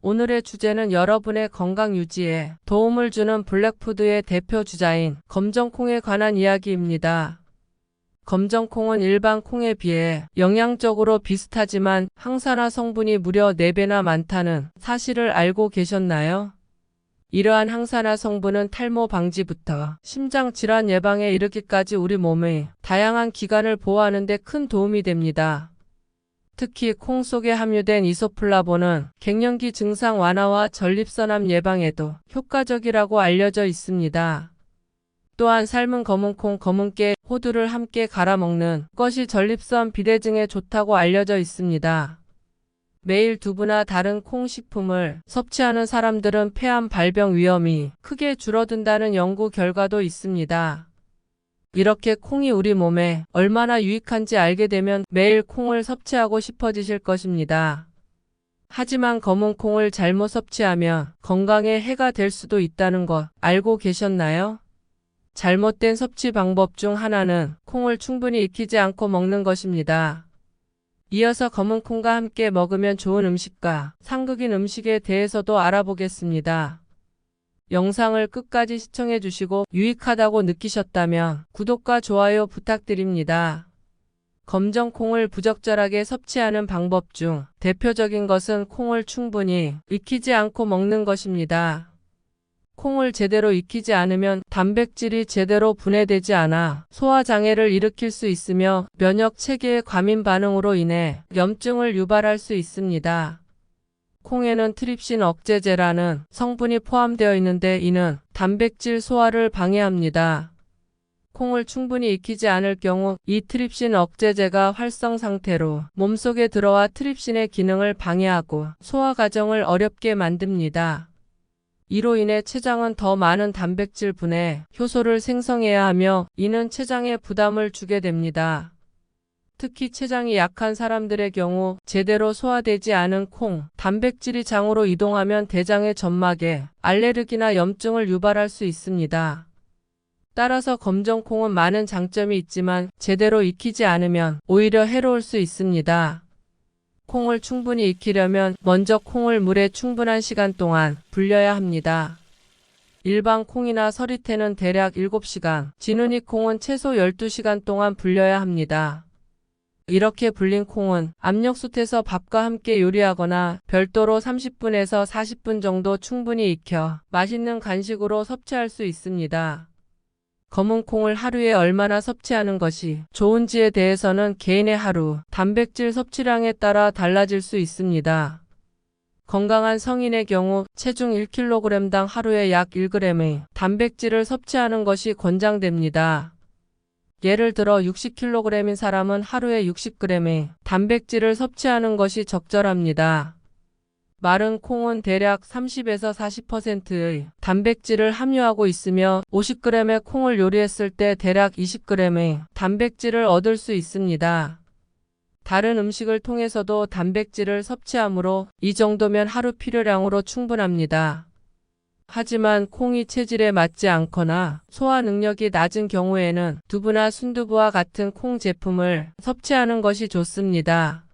오늘의 주제는 여러분의 건강 유지에 도움을 주는 블랙푸드의 대표 주자인 검정콩에 관한 이야기입니다. 검정콩은 일반 콩에 비해 영양적으로 비슷하지만 항산화 성분이 무려 4배나 많다는 사실을 알고 계셨나요? 이러한 항산화 성분은 탈모 방지부터 심장 질환 예방에 이르기까지 우리 몸의 다양한 기관을 보호하는 데 큰 도움이 됩니다. 특히 콩 속에 함유된 이소플라본은 갱년기 증상 완화와 전립선암 예방에도 효과적이라고 알려져 있습니다. 또한 삶은 검은콩, 검은깨, 호두를 함께 갈아 먹는 것이 전립선 비대증에 좋다고 알려져 있습니다. 매일 두부나 다른 콩 식품을 섭취하는 사람들은 폐암 발병 위험이 크게 줄어든다는 연구 결과도 있습니다. 이렇게 콩이 우리 몸에 얼마나 유익한지 알게 되면 매일 콩을 섭취하고 싶어지실 것입니다. 하지만 검은 콩을 잘못 섭취하면 건강에 해가 될 수도 있다는 것 알고 계셨나요? 잘못된 섭취 방법 중 하나는 콩을 충분히 익히지 않고 먹는 것입니다. 이어서 검은 콩과 함께 먹으면 좋은 음식과 상극인 음식에 대해서도 알아보겠습니다. 영상을 끝까지 시청해 주시고 유익하다고 느끼셨다면 구독과 좋아요 부탁드립니다. 검정콩을 부적절하게 섭취하는 방법 중 대표적인 것은 콩을 충분히 익히지 않고 먹는 것입니다. 콩을 제대로 익히지 않으면 단백질이 제대로 분해되지 않아 소화장애를 일으킬 수 있으며 면역 체계의 과민 반응으로 인해 염증을 유발할 수 있습니다. 콩에는 트립신 억제제라는 성분이 포함되어 있는데 이는 단백질 소화를 방해합니다. 콩을 충분히 익히지 않을 경우 이 트립신 억제제가 활성 상태로 몸속에 들어와 트립신의 기능을 방해하고 소화 과정을 어렵게 만듭니다. 이로 인해 췌장은 더 많은 단백질 분해 효소를 생성해야 하며 이는 췌장에 부담을 주게 됩니다. 특히 췌장이 약한 사람들의 경우 제대로 소화되지 않은 콩, 단백질이 장으로 이동하면 대장의 점막에 알레르기나 염증을 유발할 수 있습니다. 따라서 검정콩은 많은 장점이 있지만 제대로 익히지 않으면 오히려 해로울 수 있습니다. 콩을 충분히 익히려면 먼저 콩을 물에 충분한 시간 동안 불려야 합니다. 일반 콩이나 서리태는 대략 7시간, 지느니 콩은 최소 12시간 동안 불려야 합니다. 이렇게 불린 콩은 압력솥에서 밥과 함께 요리하거나 별도로 30분에서 40분 정도 충분히 익혀 맛있는 간식으로 섭취할 수 있습니다. 검은 콩을 하루에 얼마나 섭취하는 것이 좋은지에 대해서는 개인의 하루 단백질 섭취량에 따라 달라질 수 있습니다. 건강한 성인의 경우 체중 1kg당 하루에 약 1g의 단백질을 섭취하는 것이 권장됩니다. 예를 들어 60kg인 사람은 하루에 60g의 단백질을 섭취하는 것이 적절합니다. 마른 콩은 대략 30에서 40%의 단백질을 함유하고 있으며 50g의 콩을 요리했을 때 대략 20g의 단백질을 얻을 수 있습니다. 다른 음식을 통해서도 단백질을 섭취하므로 이 정도면 하루 필요량으로 충분합니다. 하지만 콩이 체질에 맞지 않거나 소화 능력이 낮은 경우에는 두부나 순두부와 같은 콩 제품을 섭취하는 것이 좋습니다.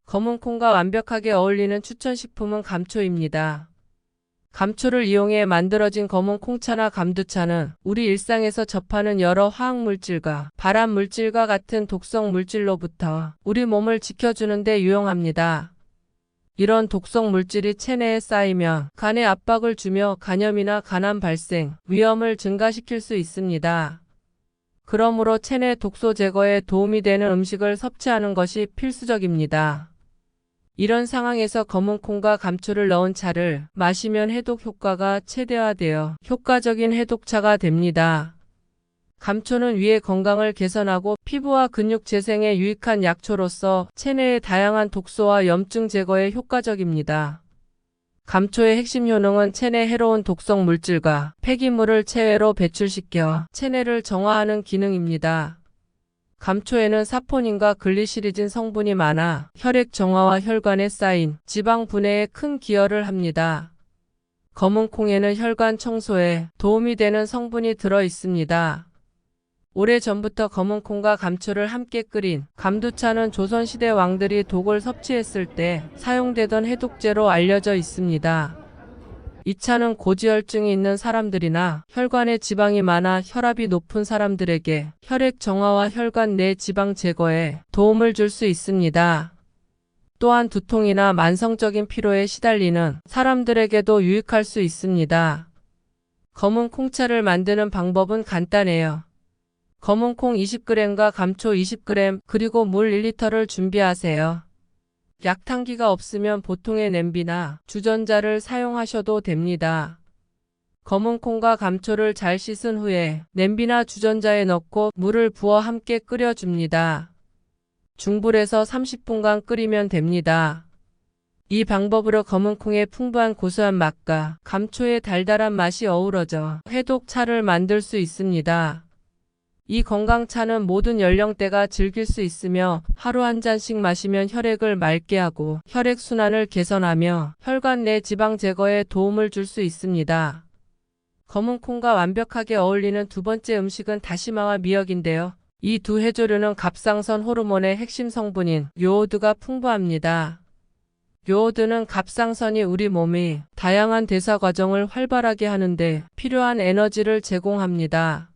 검은 콩과 완벽하게 어울리는 추천식품은 감초입니다. 감초를 이용해 만들어진 검은 콩차나 감두차는 우리 일상에서 접하는 여러 화학물질과 발암물질과 같은 독성 물질로부터 우리 몸을 지켜주는 데 유용합니다. 이런 독성 물질이 체내에 쌓이면 간에 압박을 주며 간염이나 간암 발생 위험을 증가시킬 수 있습니다. 그러므로 체내 독소 제거에 도움이 되는 음식을 섭취하는 것이 필수적입니다. 이런 상황에서 검은 콩과 감초를 넣은 차를 마시면 해독 효과가 최대화되어 효과적인 해독차가 됩니다. 감초는 위의 건강을 개선하고 피부와 근육 재생에 유익한 약초로서 체내의 다양한 독소와 염증 제거에 효과적입니다. 감초의 핵심 효능은 체내 해로운 독성 물질과 폐기물을 체외로 배출시켜 체내를 정화하는 기능입니다. 감초에는 사포닌과 글리시리진 성분이 많아 혈액 정화와 혈관에 쌓인 지방 분해에 큰 기여를 합니다. 검은 콩에는 혈관 청소에 도움이 되는 성분이 들어 있습니다. 오래전부터 검은콩과 감초를 함께 끓인 감두차는 조선시대 왕들이 독을 섭취했을 때 사용되던 해독제로 알려져 있습니다. 이 차는 고지혈증이 있는 사람들이나 혈관에 지방이 많아 혈압이 높은 사람들에게 혈액 정화와 혈관 내 지방 제거에 도움을 줄 수 있습니다. 또한 두통이나 만성적인 피로에 시달리는 사람들에게도 유익할 수 있습니다. 검은 콩차를 만드는 방법은 간단해요. 검은 콩 20g과 감초 20g 그리고 물 1리터를 준비하세요. 약탕기가 없으면 보통의 냄비나 주전자를 사용하셔도 됩니다. 검은 콩과 감초를 잘 씻은 후에 냄비나 주전자에 넣고 물을 부어 함께 끓여줍니다. 중불에서 30분간 끓이면 됩니다. 이 방법으로 검은 콩의 풍부한 고소한 맛과 감초의 달달한 맛이 어우러져 해독차를 만들 수 있습니다. 이 건강차는 모든 연령대가 즐길 수 있으며 하루 한 잔씩 마시면 혈액을 맑게 하고 혈액순환을 개선하며 혈관 내 지방 제거에 도움을 줄 수 있습니다. 검은 콩과 완벽하게 어울리는 두 번째 음식은 다시마와 미역인데요. 이 두 해조류는 갑상선 호르몬의 핵심 성분인 요오드가 풍부합니다. 요오드는 갑상선이 우리 몸의 다양한 대사 과정을 활발하게 하는데 필요한 에너지를 제공합니다.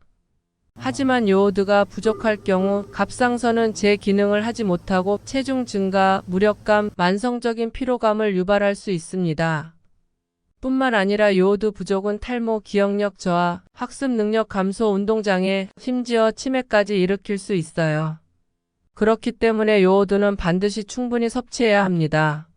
하지만 요오드가 부족할 경우 갑상선은 제 기능을 하지 못하고 체중 증가, 무력감, 만성적인 피로감을 유발할 수 있습니다. 뿐만 아니라 요오드 부족은 탈모, 기억력 저하, 학습 능력 감소, 운동장애, 심지어 치매까지 일으킬 수 있어요. 그렇기 때문에 요오드는 반드시 충분히 섭취해야 합니다.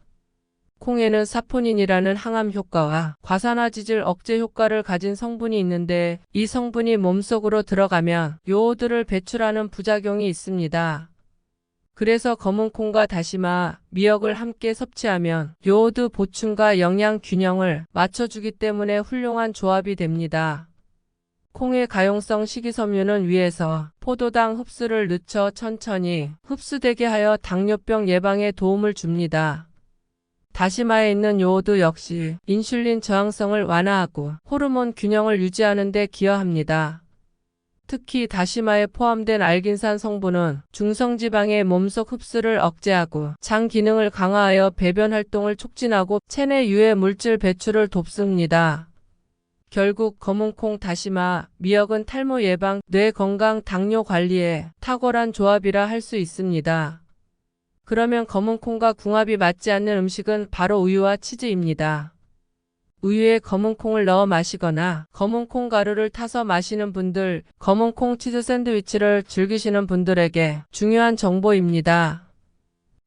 콩에는 사포닌이라는 항암 효과와 과산화지질 억제 효과를 가진 성분이 있는데 이 성분이 몸속으로 들어가면 요오드를 배출하는 부작용이 있습니다. 그래서 검은 콩과 다시마, 미역을 함께 섭취하면 요오드 보충과 영양 균형을 맞춰주기 때문에 훌륭한 조합이 됩니다. 콩의 가용성 식이섬유는 위에서 포도당 흡수를 늦춰 천천히 흡수되게 하여 당뇨병 예방에 도움을 줍니다. 다시마에 있는 요오드 역시 인슐린 저항성을 완화하고 호르몬 균형을 유지하는 데 기여합니다. 특히 다시마에 포함된 알긴산 성분은 중성지방의 몸속 흡수를 억제하고 장 기능을 강화하여 배변 활동을 촉진하고 체내 유해 물질 배출을 돕습니다. 결국 검은 콩, 다시마, 미역은 탈모 예방, 뇌 건강, 당뇨 관리에 탁월한 조합이라 할 수 있습니다. 그러면 검은 콩과 궁합이 맞지 않는 음식은 바로 우유와 치즈입니다. 우유에 검은 콩을 넣어 마시거나 검은 콩 가루를 타서 마시는 분들, 검은 콩 치즈 샌드위치를 즐기시는 분들에게 중요한 정보입니다.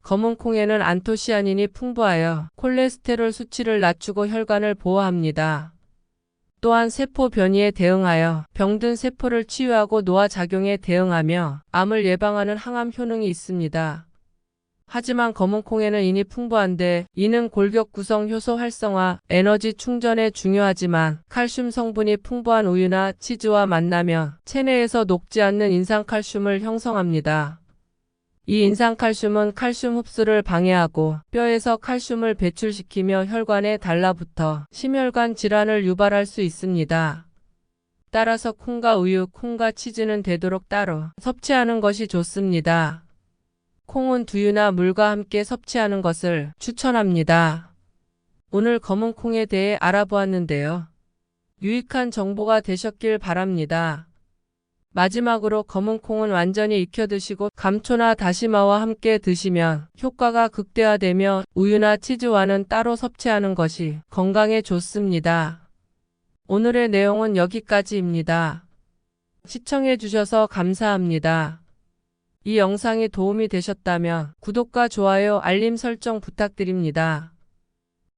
검은 콩에는 안토시아닌이 풍부하여 콜레스테롤 수치를 낮추고 혈관을 보호합니다. 또한 세포 변이에 대응하여 병든 세포를 치유하고 노화 작용에 대응하며 암을 예방하는 항암 효능이 있습니다. 하지만 검은 콩에는 인이 풍부한데 이는 골격 구성 효소 활성화, 에너지 충전에 중요하지만 칼슘 성분이 풍부한 우유나 치즈와 만나면 체내에서 녹지 않는 인상칼슘을 형성합니다. 이 인상칼슘은 칼슘 흡수를 방해하고 뼈에서 칼슘을 배출시키며 혈관에 달라붙어 심혈관 질환을 유발할 수 있습니다. 따라서 콩과 우유, 콩과 치즈는 되도록 따로 섭취하는 것이 좋습니다. 콩은 두유나 물과 함께 섭취하는 것을 추천합니다. 오늘 검은 콩에 대해 알아보았는데요. 유익한 정보가 되셨길 바랍니다. 마지막으로 검은 콩은 완전히 익혀 드시고 감초나 다시마와 함께 드시면 효과가 극대화되며 우유나 치즈와는 따로 섭취하는 것이 건강에 좋습니다. 오늘의 내용은 여기까지입니다. 시청해 주셔서 감사합니다. 이 영상이 도움이 되셨다면 구독과 좋아요, 알림 설정 부탁드립니다.